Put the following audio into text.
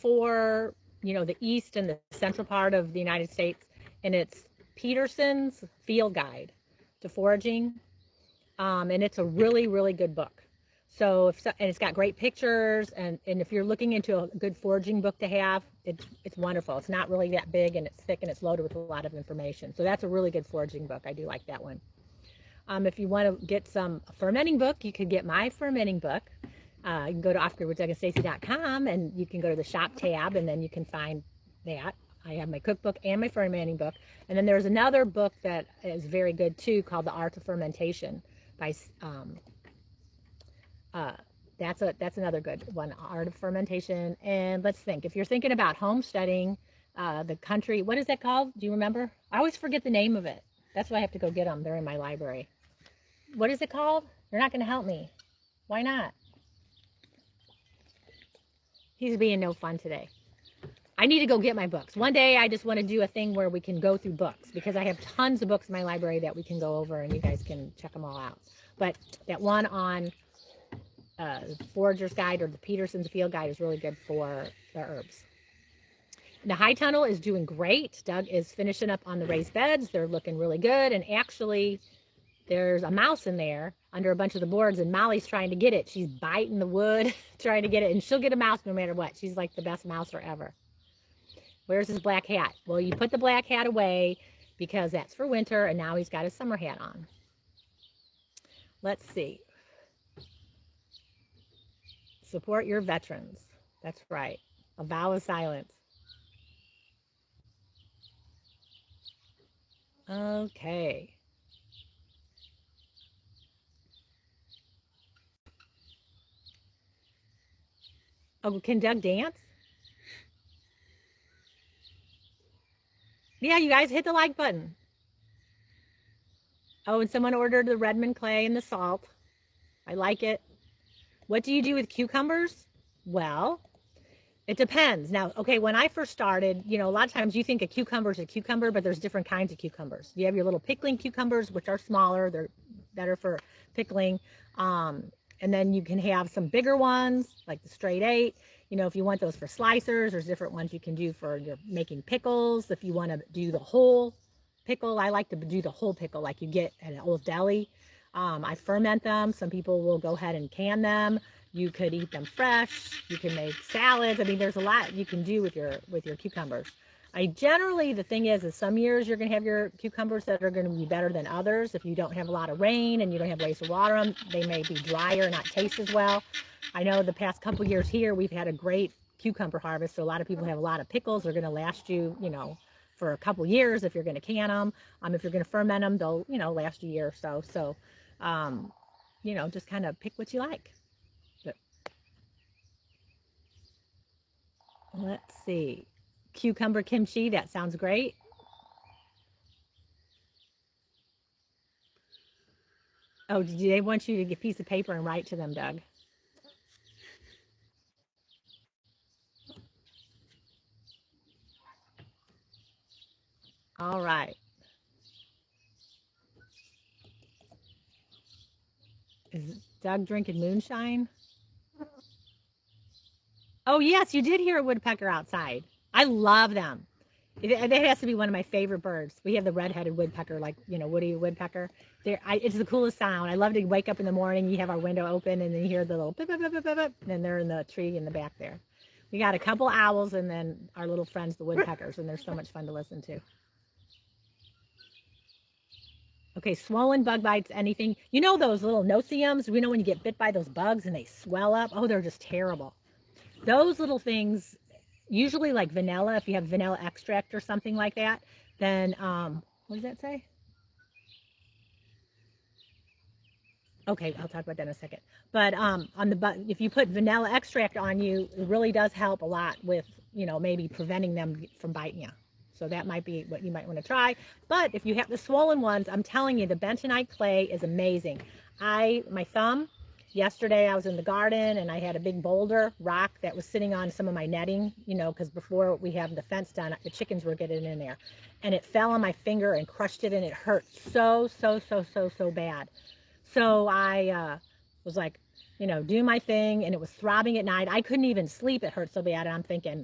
for, you know, the east and the central part of the United States, and it's Peterson's Field Guide to Foraging, and it's a really, really good book. So, and it's got great pictures, and if you're looking into a good foraging book to have, it's wonderful. It's not really that big, and it's thick, and it's loaded with a lot of information. So that's a really good foraging book. I do like that one. If you want to get some fermenting book, you could get my fermenting book. You can go to offgridwithdougandstacy.com, and you can go to the shop tab, and then you can find that. I have my cookbook and my fermenting book. And then there's another book that is very good too, called The Art of Fermentation by that's another good one, Art of Fermentation. And let's think, if you're thinking about homesteading, the country, what is that called? Do you remember? I always forget the name of it. That's why I have to go get them. They're in my library. What is it called? You're not going to help me. Why not? He's being no fun today. I need to go get my books. One day I just want to do a thing where we can go through books, because I have tons of books in my library that we can go over, and you guys can check them all out. But that one on Forager's Guide, or the Peterson's Field Guide, is really good for the herbs. The high tunnel is doing great. Doug is finishing up on the raised beds. They're looking really good. And actually, there's a mouse in there under a bunch of the boards, and Molly's trying to get it. She's biting the wood, trying to get it, and she'll get a mouse no matter what. She's like the best mouser ever. Where's his black hat? Well, you put the black hat away because that's for winter, and now he's got his summer hat on. Let's see. Support your veterans. That's right. A vow of silence. Okay. Oh, can Doug dance? Yeah, you guys hit the like button. Oh, and someone ordered the Redmond clay and the salt. I like it. What do you do with cucumbers? Well, it depends. Now, okay, when I first started, you know, a lot of times you think a cucumber is a cucumber, but there's different kinds of cucumbers. You have your little pickling cucumbers, which are smaller. They're better for pickling. And then you can have some bigger ones, like the straight 8. You know, if you want those for slicers, there's different ones you can do for your making pickles. If you want to do the whole pickle, I like to do the whole pickle like you get at an old deli. I ferment them. Some people will go ahead and can them. You could eat them fresh. You can make salads. I mean, there's a lot you can do with your cucumbers. Generally, the thing is some years you're going to have your cucumbers that are going to be better than others. If you don't have a lot of rain and you don't have ways to water them, they may be drier, not taste as well. I know the past couple years here, we've had a great cucumber harvest. So a lot of people have a lot of pickles. They're going to last you, you know, for a couple years if you're going to can them. If you're going to ferment them, they'll, you know, last a year or so. So, you know, just kind of pick what you like. But let's see. Cucumber kimchi, that sounds great. Oh, do they want you to get a piece of paper and write to them, Doug? All right. Is Doug drinking moonshine? Oh, yes, you did hear a woodpecker outside. I love them. That has to be one of my favorite birds. We have the red-headed woodpecker, like, you know, Woody Woodpecker. It's the coolest sound. I love to wake up in the morning, you have our window open, and then you hear the little bip, bip, bip, bip, bip, bip, and then they're in the tree in the back there. We got a couple owls and then our little friends, the woodpeckers, and they're so much fun to listen to. Okay, swollen bug bites, anything. You know those little no-see-ums? We know when you get bit by those bugs and they swell up? Oh, they're just terrible. Those little things, usually like vanilla, if you have vanilla extract or something like that, then, what does that say? Okay, I'll talk about that in a second. But if you put vanilla extract on you, it really does help a lot with, you know, maybe preventing them from biting you. So that might be what you might want to try. But if you have the swollen ones, I'm telling you, the bentonite clay is amazing. My thumb, yesterday I was in the garden and I had a big boulder rock that was sitting on some of my netting, you know, because before we have the fence done, the chickens were getting in there. And it fell on my finger and crushed it, and it hurt so bad. So I was like, you know, do my thing, and it was throbbing at night. I couldn't even sleep. It hurt so bad. And I'm thinking,